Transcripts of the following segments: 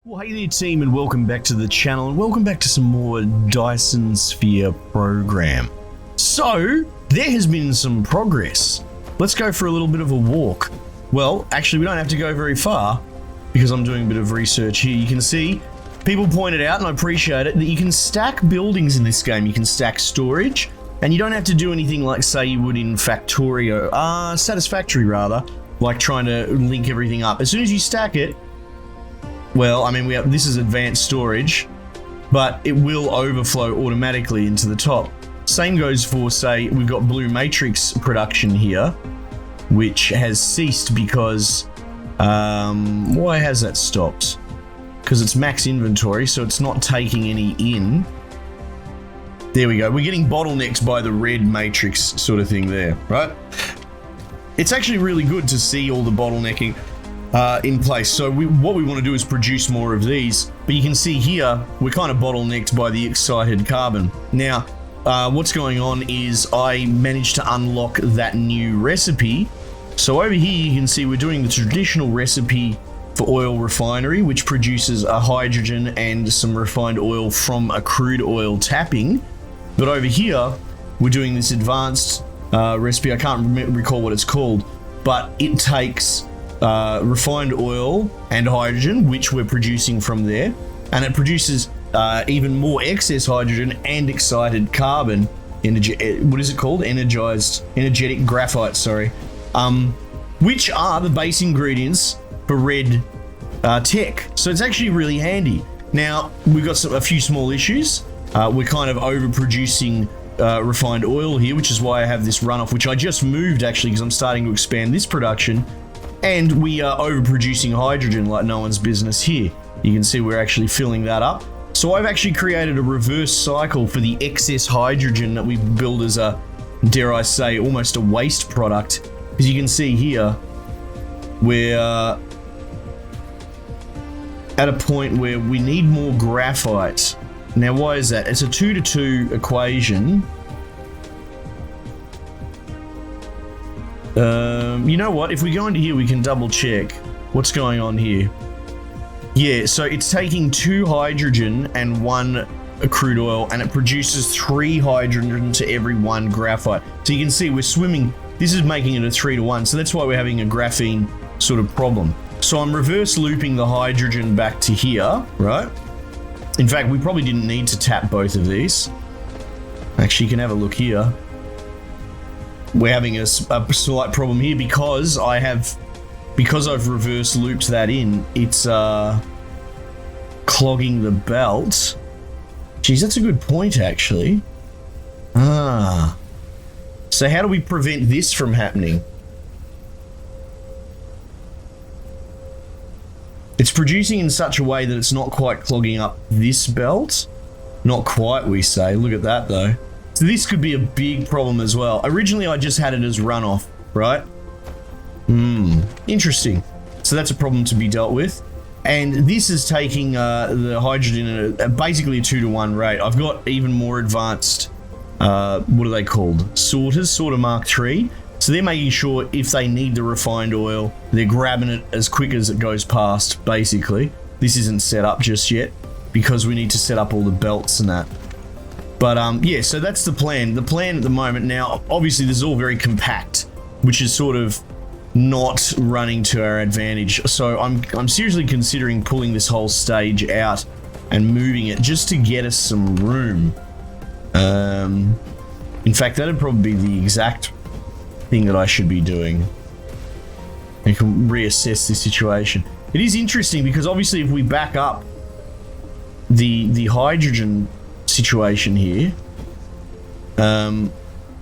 Well, hey there team, and welcome back to the channel, and welcome back to some more Dyson Sphere Program. So, there has been some progress. Let's go for a little bit of a walk. Well, actually we don't have to go very far, because I'm doing a bit of research here. You can see, people pointed out, and I appreciate it, that you can stack buildings in this game. You can stack storage, and you don't have to do anything like, say, you would in Satisfactory rather, like trying to link everything up. As soon as you stack it, well, I mean, this is advanced storage, but it will overflow automatically into the top. Same goes for, say, we've got blue matrix production here, which has ceased because, why has that stopped? Because it's max inventory, so it's not taking any in. There we go. We're getting bottlenecked by the red matrix sort of thing there, right? It's actually really good to see all the bottlenecking in place. So what we want to do is produce more of these, but you can see here we're kind of bottlenecked by the excited carbon. Now what's going on is I managed to unlock that new recipe. So over here you can see we're doing the traditional recipe for oil refinery, which produces a hydrogen and some refined oil from a crude oil tapping. But over here we're doing this advanced recipe. I can't recall what it's called, but it takes refined oil and hydrogen, which we're producing from there, and it produces even more excess hydrogen and excited carbon. What is it called? Energetic graphite, sorry, which are the base ingredients for red tech. So it's actually really handy. Now we've got a few small issues. We're kind of overproducing refined oil here, which is why I have this runoff, which I just moved actually because I'm starting to expand this production. And we are overproducing hydrogen like no one's business here. You can see we're actually filling that up. So I've actually created a reverse cycle for the excess hydrogen that we build as a, dare I say, almost a waste product. As you can see here, we're at a point where we need more graphite. Now why is that? It's a 2-to-2 equation. You know what, if we go into here we can double check what's going on here. Yeah, so it's taking 2 hydrogen and 1 crude oil, and it produces 3 hydrogen to every 1 graphite. So you can see we're swimming, this is making it a 3-to-1, so that's why we're having a graphene sort of problem. So I'm reverse looping the hydrogen back to here, right? In fact, we probably didn't need to tap both of these. Actually, you can have a look here. We're having a slight problem here because I've reverse looped that in. It's clogging the belt. Geez, that's a good point actually. So how do we prevent this from happening? It's producing in such a way that it's not quite clogging up this belt. Not quite, we say. Look at that though. So this could be a big problem as well. Originally, I just had it as runoff, right? Interesting. So that's a problem to be dealt with. And this is taking the hydrogen at basically a 2-to-1 rate. I've got even more advanced, what are they called? Sorters, Sorter Mark III. So they're making sure if they need the refined oil, they're grabbing it as quick as it goes past, basically. This isn't set up just yet because we need to set up all the belts and that. But yeah, so that's the plan. The plan at the moment now, obviously this is all very compact, which is sort of not running to our advantage. So I'm seriously considering pulling this whole stage out and moving it just to get us some room. In fact, that'd probably be the exact thing that I should be doing. I can reassess the situation. It is interesting because obviously if we back up the hydrogen situation here, then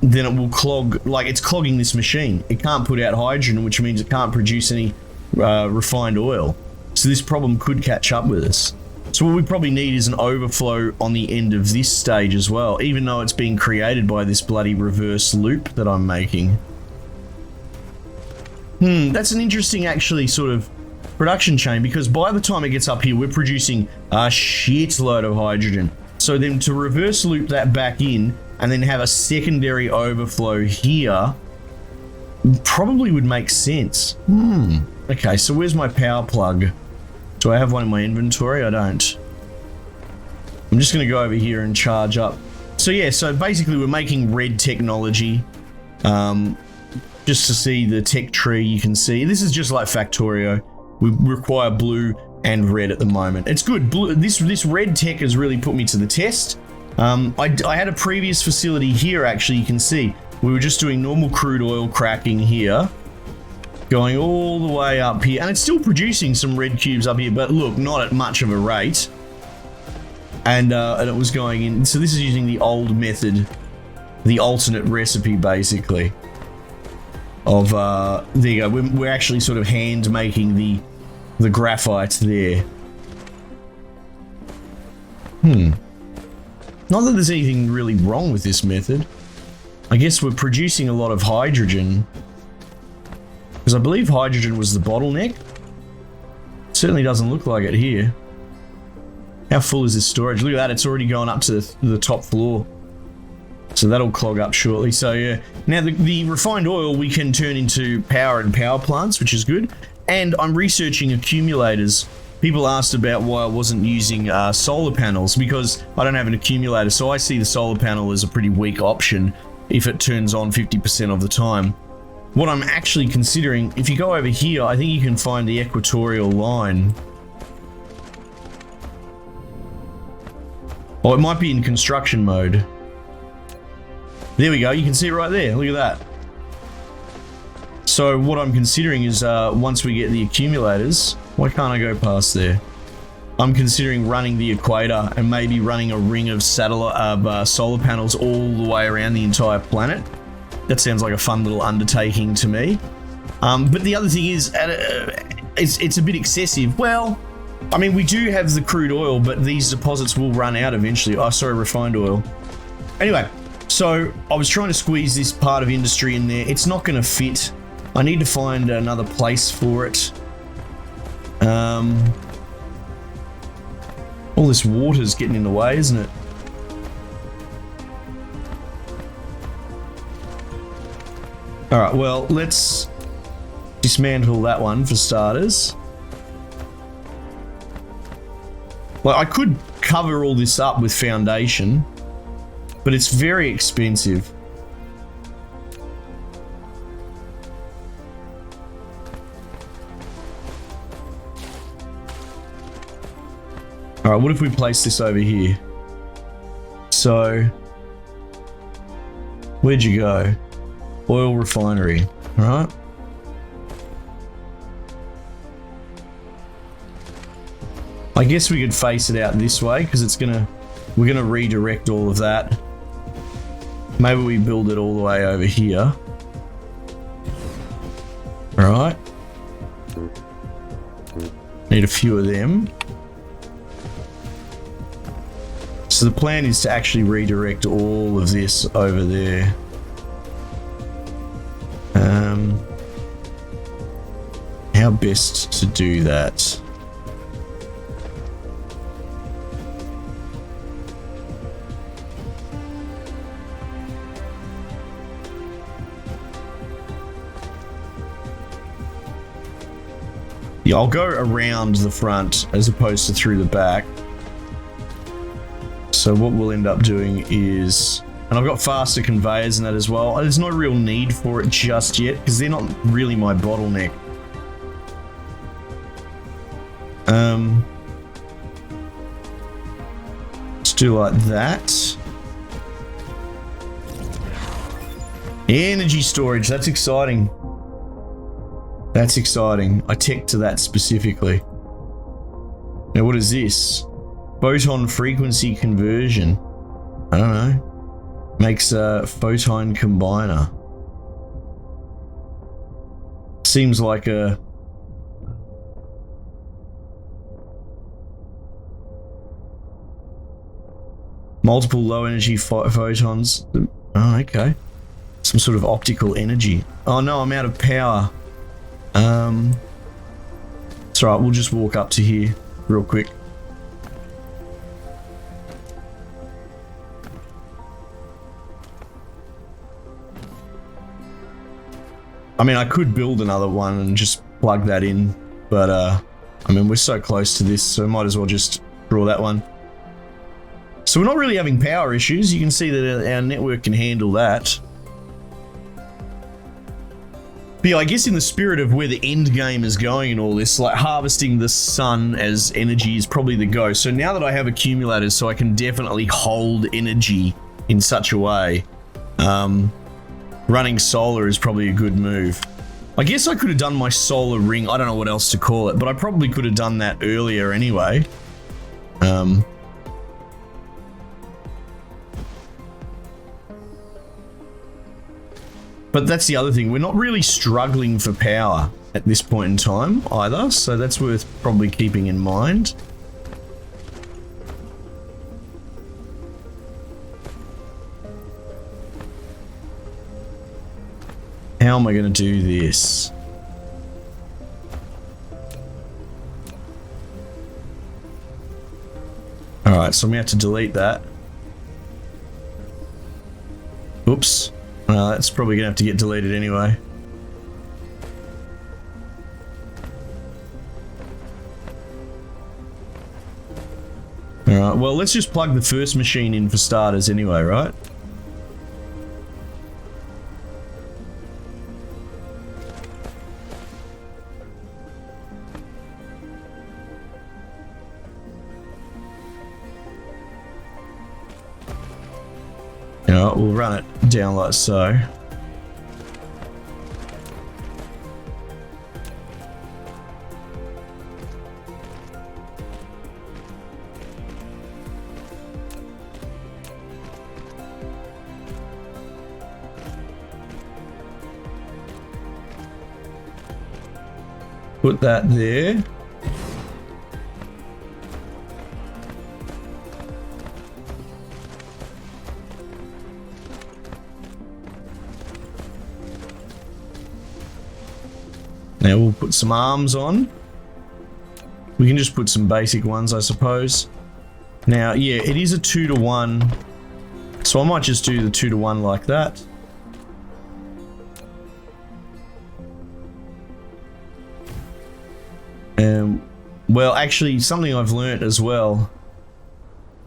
it will clog, like it's clogging this machine. It can't put out hydrogen, which means it can't produce any refined oil. So this problem could catch up with us. So what we probably need is an overflow on the end of this stage as well, even though it's being created by this bloody reverse loop that I'm making. That's an interesting actually sort of production chain, because by the time it gets up here we're producing a shitload of hydrogen. So then to reverse loop that back in and then have a secondary overflow here probably would make sense. Okay, so where's my power plug? Do I have one in my inventory? I don't. I'm just going to go over here and charge up. So yeah, so basically we're making red technology. Just to see the tech tree, you can see. This is just like Factorio. We require blue and red at the moment. It's good. Blue, this red tech has really put me to the test. I had a previous facility here, actually, you can see. We were just doing normal crude oil cracking here, going all the way up here, and it's still producing some red cubes up here, but look, not at much of a rate. And it was going in, so this is using the old method, the alternate recipe, basically, of, there you go, we're actually sort of hand making the graphite there. Not that there's anything really wrong with this method. I guess we're producing a lot of hydrogen, because I believe hydrogen was the bottleneck. Certainly doesn't look like it here. How full is this storage? Look at that, it's already going up to the top floor. So that'll clog up shortly. So yeah, now the refined oil we can turn into power and power plants, which is good. And I'm researching accumulators. People asked about why I wasn't using solar panels, because I don't have an accumulator. So I see the solar panel as a pretty weak option if it turns on 50% of the time. What I'm actually considering, if you go over here, I think you can find the equatorial line. Oh, it might be in construction mode. There we go, you can see it right there, look at that. So what I'm considering is, once we get the accumulators, why can't I go past there? I'm considering running the equator and maybe running a ring of satellite, solar panels all the way around the entire planet. That sounds like a fun little undertaking to me. But the other thing is, it's a bit excessive. Well, I mean, we do have the crude oil, but these deposits will run out eventually. Oh, sorry, refined oil. Anyway, so I was trying to squeeze this part of industry in there. It's not going to fit. I need to find another place for it. All this water's getting in the way, isn't it? All right, well, let's dismantle that one for starters. Well, I could cover all this up with foundation, but it's very expensive. All right, what if we place this over here? So, where'd you go? Oil refinery, all right? I guess we could face it out this way, because we're gonna redirect all of that. Maybe we build it all the way over here. All right. Need a few of them. So the plan is to actually redirect all of this over there. How best to do that? Yeah, I'll go around the front as opposed to through the back. So what we'll end up doing is, and I've got faster conveyors and that as well. There's no real need for it just yet, because they're not really my bottleneck. Let's do like that. Energy storage, that's exciting. That's exciting. I ticked to that specifically. Now what is this? Photon frequency conversion. I don't know. Makes a Photon Combiner. Seems like a... multiple low energy photons. Oh, okay. Some sort of optical energy. Oh no, I'm out of power. It's alright, we'll just walk up to here real quick. I mean, I could build another one and just plug that in, but I mean, we're so close to this, so might as well just draw that one. So we're not really having power issues. You can see that our network can handle that. But yeah, I guess in the spirit of where the end game is going and all this, like harvesting the sun as energy is probably the go. So now that I have accumulators, so I can definitely hold energy in such a way, running solar is probably a good move. I guess I could have done my solar ring. I don't know what else to call it, but I probably could have done that earlier anyway. But that's the other thing. We're not really struggling for power at this point in time either, so that's worth probably keeping in mind. How am I going to do this? Alright, so I'm going to have to delete that. Oops. That's probably going to have to get deleted anyway. Alright, well, let's just plug the first machine in for starters anyway, right? Alright, we'll run it down like so. Put that there. Now we'll put some arms on. We can just put some basic ones, I suppose. Now, yeah, it is a 2-to-1. So I might just do the 2-to-1 like that. Well, actually, something I've learnt as well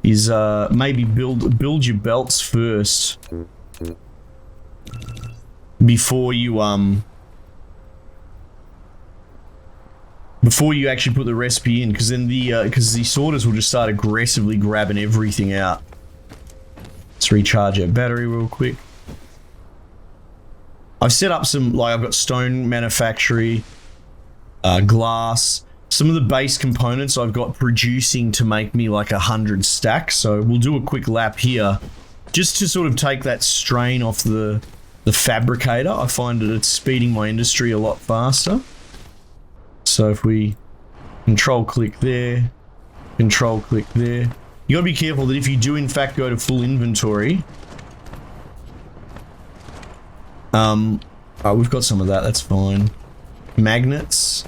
is maybe build your belts first before you actually put the recipe in, because then the sorters will just start aggressively grabbing everything out. Let's recharge our battery real quick. I've set up some, like, I've got stone manufactory, glass. Some of the base components I've got producing to make me like 100 stacks. So we'll do a quick lap here just to sort of take that strain off the fabricator. I find that it's speeding my industry a lot faster. So if we control click there, control click there. You gotta be careful that if you do in fact go to full inventory, oh, we've got some of that, that's fine. Magnets.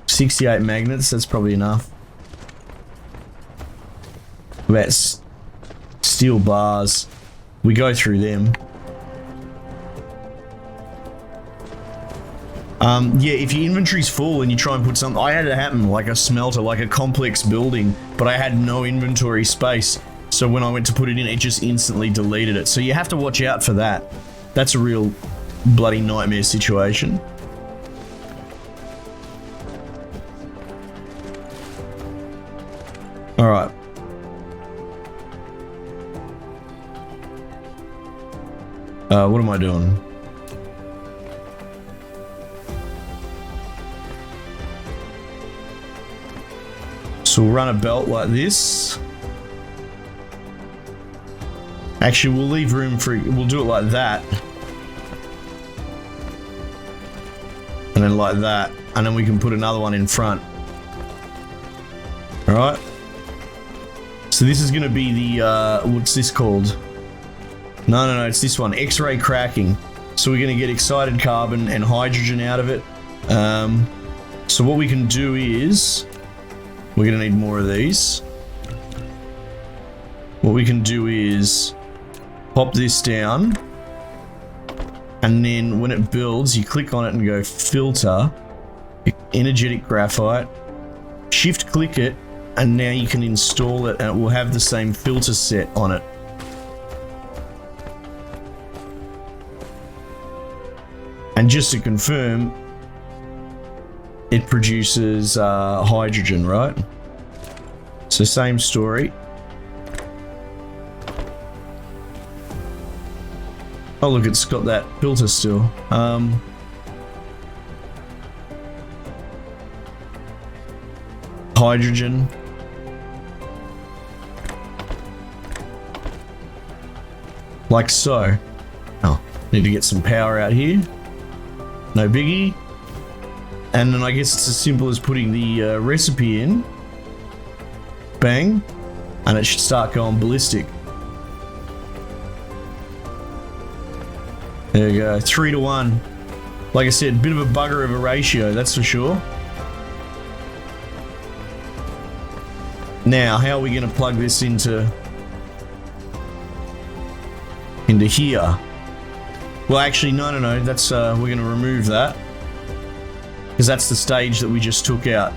68 magnets, that's probably enough. That's steel bars. We go through them. Yeah, if your inventory's full and you try and put something... I had it happen, like a smelter, like a complex building, but I had no inventory space. So when I went to put it in, it just instantly deleted it. So you have to watch out for that. That's a real bloody nightmare situation. Alright. What am I doing? So we'll run a belt like this. Actually, we'll leave room for... We'll do it like that. And then like that. And then we can put another one in front. Alright. So this is going to be the, what's this called? No, it's this one, X-ray cracking. So we're going to get excited carbon and hydrogen out of it. So what we can do is, we're going to need more of these. What we can do is pop this down, and then when it builds, you click on it and go filter, energetic graphite, shift click it, and now you can install it, and it will have the same filter set on it. And just to confirm, it produces hydrogen, right? So same story. Oh look, it's got that filter still. Hydrogen. Like so. Oh, need to get some power out here. No biggie. And then I guess it's as simple as putting the recipe in. Bang. And it should start going ballistic. There you go, 3 to 1. Like I said, bit of a bugger of a ratio, that's for sure. Now, how are we going to plug this into here? Well, actually, no. That's we're going to remove that because that's the stage that we just took out.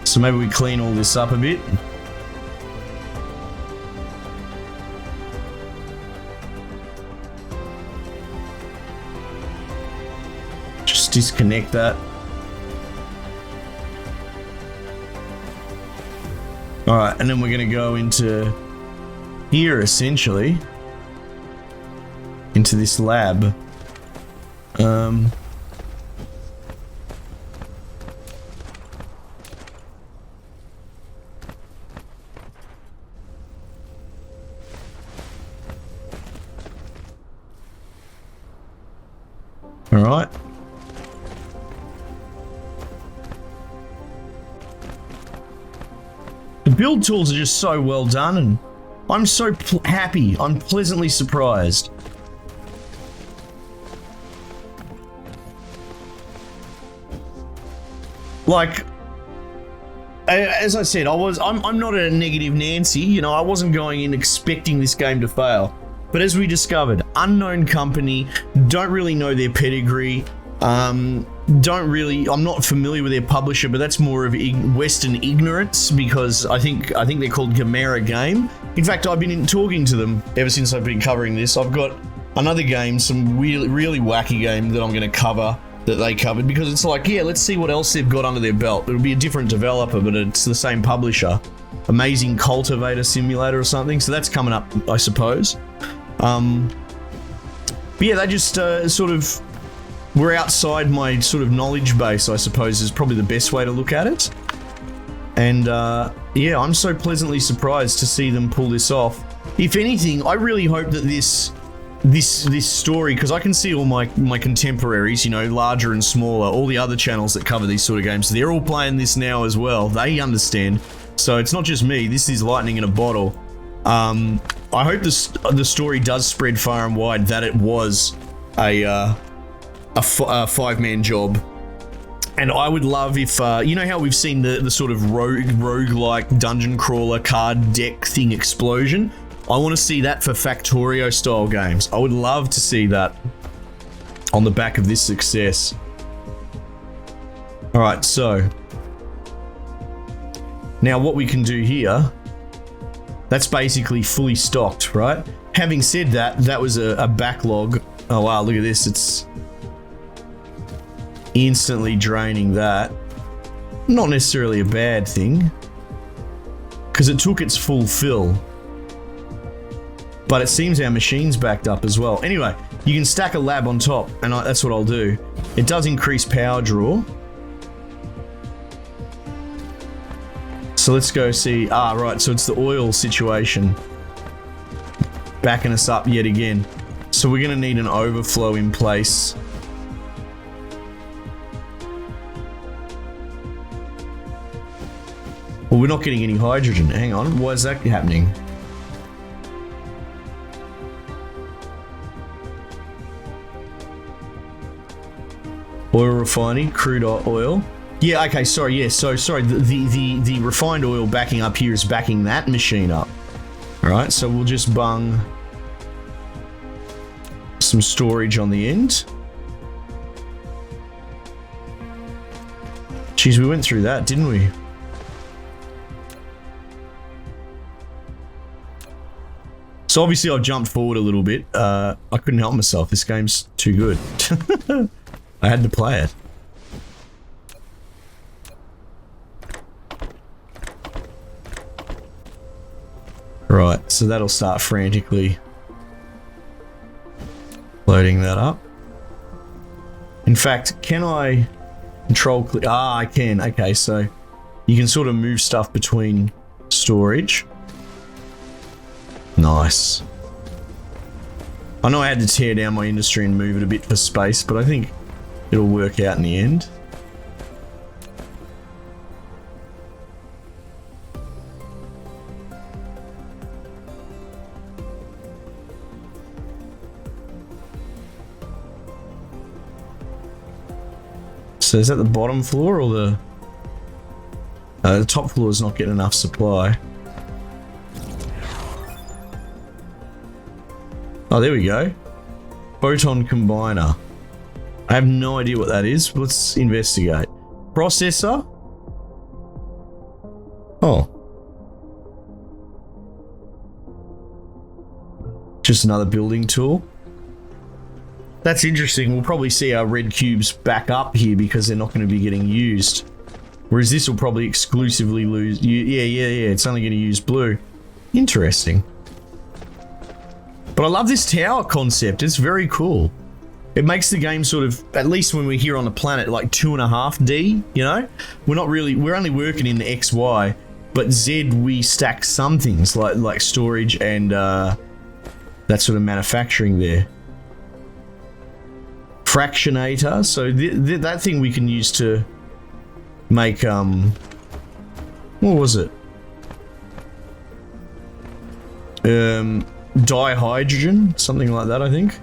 So maybe we clean all this up a bit. Just disconnect that. All right, and then we're going to go into here, essentially, into this lab. All right. The build tools are just so well done, and I'm so happy. I'm pleasantly surprised. Like, as I said, I'm not a negative Nancy. You know, I wasn't going in expecting this game to fail. But as we discovered, unknown company, don't really know their pedigree. I'm not familiar with their publisher, but that's more of Western ignorance, because I think they're called Gamera Game. In fact, I've been talking to them ever since I've been covering this. I've got another game, some really wacky game that I'm going to cover, that they covered, because it's like, yeah, let's see what else they've got under their belt. It'll be a different developer, but it's the same publisher. Amazing Cultivator Simulator or something. So that's coming up, I suppose. But yeah, they just sort of were outside my sort of knowledge base, I suppose, is probably the best way to look at it. And yeah, I'm so pleasantly surprised to see them pull this off. If anything, I really hope that this story, because I can see all my contemporaries, you know, larger and smaller, all the other channels that cover these sort of games, they're all playing this now as well. They understand. So it's not just me. This is lightning in a bottle. I hope the story does spread far and wide that it was a five-man job. And I would love if, you know how we've seen the sort of rogue-like dungeon crawler card deck thing explosion? I want to see that for Factorio style games. I would love to see that on the back of this success. All right, so now what we can do here, that's basically fully stocked, right? Having said that, that was a backlog. Oh wow, look at this. It's instantly draining that. Not necessarily a bad thing, because it took its full fill. But it seems our machine's backed up as well. Anyway, you can stack a lab on top, and that's what I'll do. It does increase power draw. So let's go see. Ah, right, so it's the oil situation backing us up yet again. So we're going to need an overflow in place. Well, we're not getting any hydrogen. Hang on, why is that happening? Oil refining, crude oil. Yeah, okay, sorry, yeah, so sorry, the refined oil backing up here is backing that machine up. Alright, so we'll just bung some storage on the end. Jeez, we went through that, didn't we? So obviously I've jumped forward a little bit. I couldn't help myself. This game's too good. I had to play it. Right, so that'll start frantically loading that up. In fact, can I control click? Ah, I can. Okay, so you can sort of move stuff between storage. Nice. I know I had to tear down my industry and move it a bit for space, but I think it'll work out in the end. So is that the bottom floor or the top floor is not getting enough supply? Oh, there we go. Photon Combiner. I have no idea what that is. Let's investigate. Processor. Oh. Just another building tool. That's interesting. We'll probably see our red cubes back up here because they're not going to be getting used. Whereas this will probably exclusively lose. Yeah. It's only going to use blue. Interesting. But I love this tower concept. It's very cool. It makes the game sort of, at least when we're here on the planet, like 2.5D, you know? We're only working in the XY, but Z we stack some things like storage and that sort of manufacturing there. Fractionator, so that thing we can use to make, what was it? Dihydrogen, something like that, I think.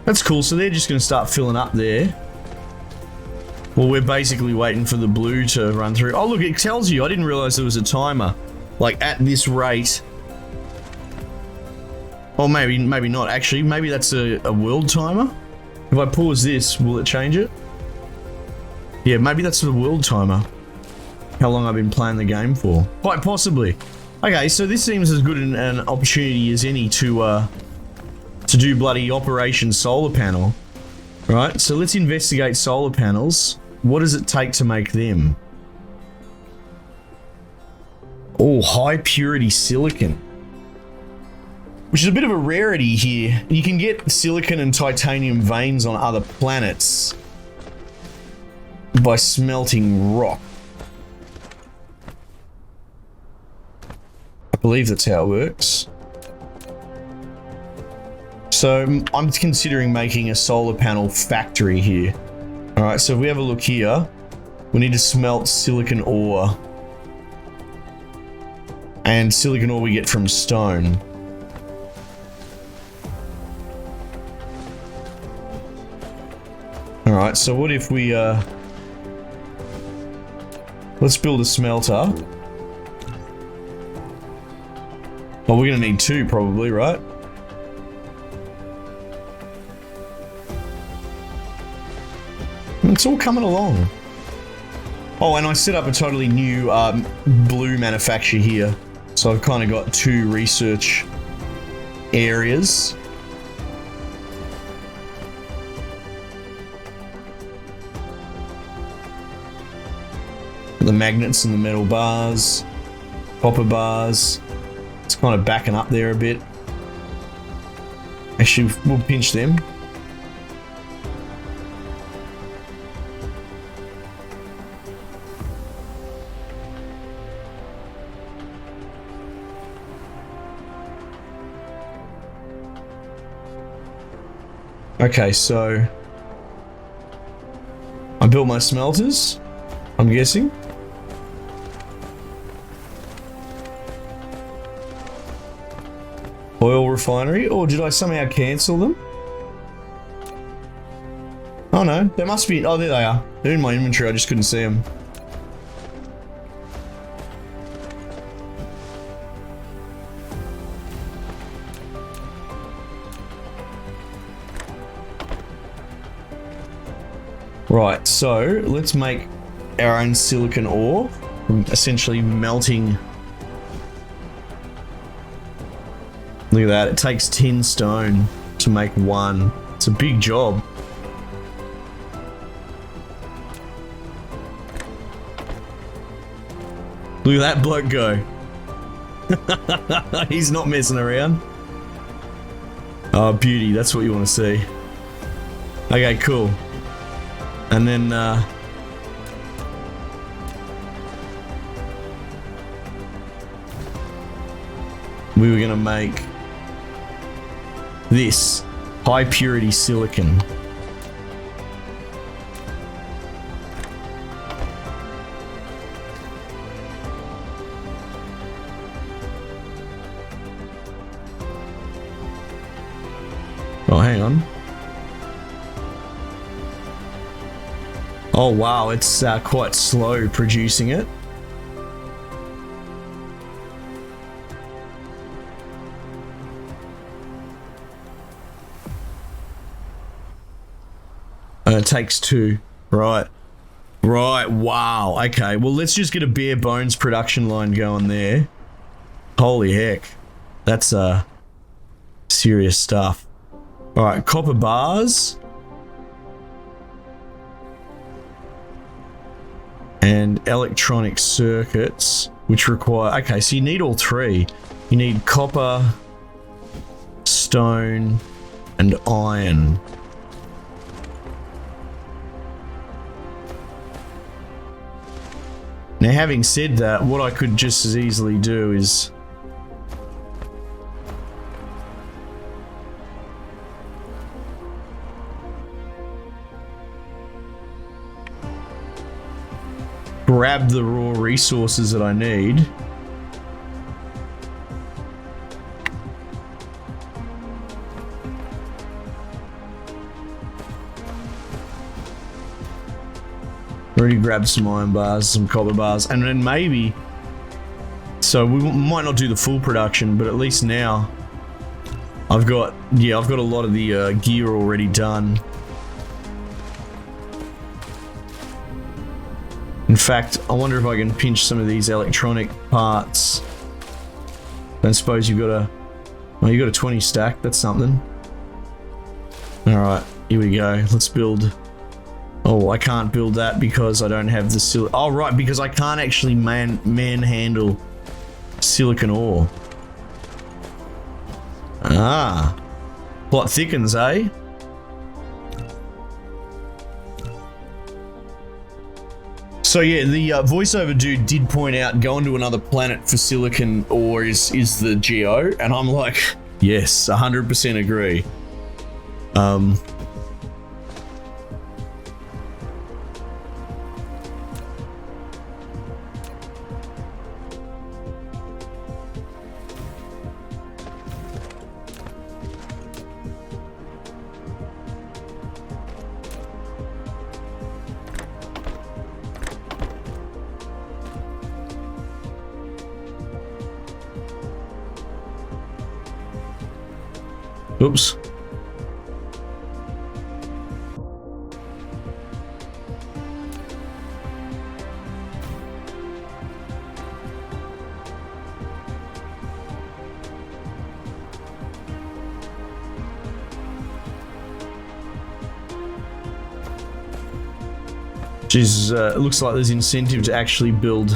That's cool, so they're just going to start filling up there. Well, we're basically waiting for the blue to run through. Oh, look, it tells you. I didn't realize there was a timer. Like, at this rate. Or maybe not, actually. Maybe that's a world timer. If I pause this, will it change it? Yeah, maybe that's the world timer. How long I've been playing the game for. Quite possibly. Okay, so this seems as good an opportunity as any to do bloody Operation Solar Panel. Right, so let's investigate solar panels. What does it take to make them? Oh, high purity silicon. Which is a bit of a rarity here. You can get silicon and titanium veins on other planets by smelting rock. I believe that's how it works. So I'm considering making a solar panel factory here. All right, so if we have a look here, we need to smelt silicon ore. And silicon ore we get from stone. All right, so what if we, let's build a smelter. Well, we're gonna need two probably, right? It's all coming along. Oh, and I set up a totally new blue manufacture here. So I've kind of got two research areas. The magnets and the metal bars, copper bars. It's kind of backing up there a bit. Actually, we'll pinch them. Okay, so I built my smelters, I'm guessing. Oil refinery, or did I somehow cancel them? Oh no, there must be, oh there they are. They're in my inventory, I just couldn't see them. Right, so let's make our own silicon ore, essentially melting. Look at that, it takes 10 stone to make one. It's a big job. Look at that bloke go. He's not messing around. Oh, beauty, that's what you want to see. Okay, cool. And then, we were gonna make this high purity silicon. Oh, hang on. Oh wow, it's quite slow producing it. It takes 2. Right. Right, wow. Okay, well let's just get a bare bones production line going there. Holy heck. That's serious stuff. Alright, copper bars. And electronic circuits, which require... Okay, so you need all 3. You need copper, stone, and iron. Now, having said that, what I could just as easily do is... grab the raw resources that I need. Already grabbed some iron bars, some copper bars, and then maybe... So we might not do the full production, but at least now I've got... Yeah, I've got a lot of the gear already done. In fact, I wonder if I can pinch some of these electronic parts. I suppose you've got a... Well, you got a 20 stack, that's something. Alright, here we go. Let's build... Oh, I can't build that because I don't have the oh, right, because I can't actually manhandle silicon ore. Ah. Plot thickens, eh? So yeah, the voiceover dude did point out going to another planet for silicon ore is the geo, and I'm like, yes, 100% agree. Oops. Jesus, it looks like there's incentive to actually build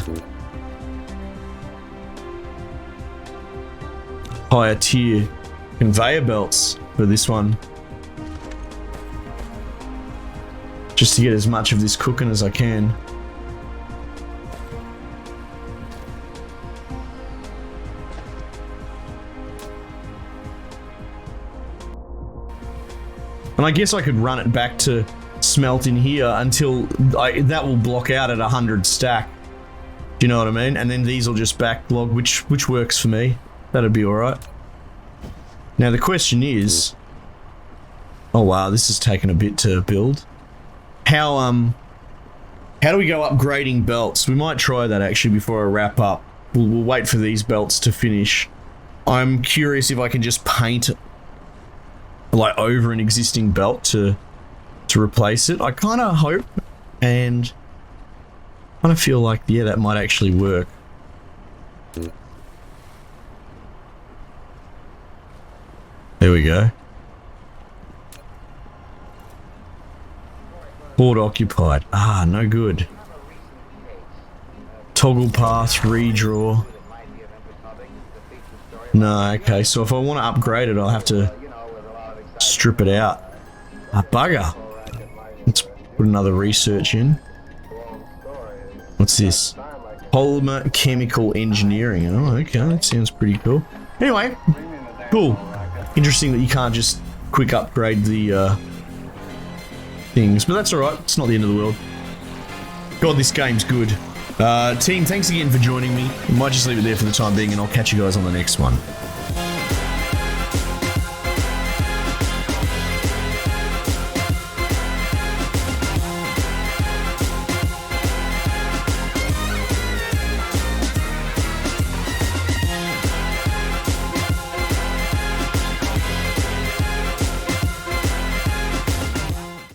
higher tier conveyor belts for this one, just to get as much of this cooking as I can. And I guess I could run it back to smelt in here until that will block out at 100 stack. Do you know what I mean? And then these will just backlog, which works for me. That'd be all right. Now the question is, oh wow, this has taken a bit to build. How do we go upgrading belts? We might try that actually before I wrap up. We'll wait for these belts to finish. I'm curious if I can just paint like over an existing belt to to replace it. I kind of hope and kind of feel like, yeah, that might actually work. There we go. Port occupied. Ah, no good. Toggle path, redraw. No, okay, so if I want to upgrade it, I'll have to strip it out. Ah, bugger. Let's put another research in. What's this? Polymer chemical engineering. Oh, okay, that sounds pretty cool. Anyway, cool. Interesting that you can't just quick upgrade the things, but that's alright. It's not the end of the world. God, this game's good. Team, thanks again for joining me. I might just leave it there for the time being, and I'll catch you guys on the next one.